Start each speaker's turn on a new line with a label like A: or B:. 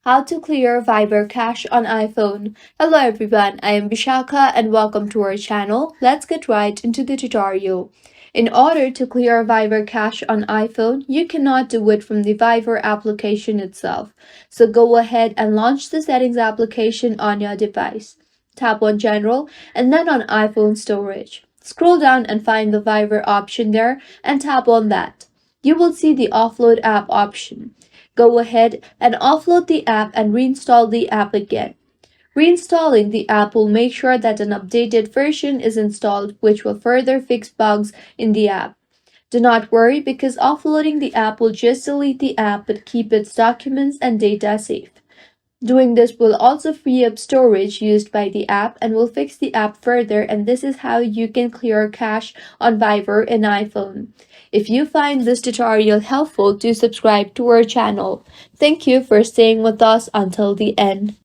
A: How to clear Viber cache on iPhone. Hello everyone, I am Vishaka and welcome to our channel. Let's get right into the tutorial. In order to clear Viber cache on iPhone, you cannot do it from the Viber application itself. So go ahead and launch the settings application on your device. Tap on General and then on iPhone Storage. Scroll down and find the Viber option there and tap on that. You will see the Offload App option. Go ahead and offload the app and reinstall the app again. Reinstalling the app will make sure that an updated version is installed, which will further fix bugs in the app. Do not worry because offloading the app will just delete the app but keep its documents and data safe. Doing this will also free up storage used by the app and will fix the app further, and this is how you can clear cache on Viber in iPhone. If you find this tutorial helpful, do subscribe to our channel. Thank you for staying with us until the end.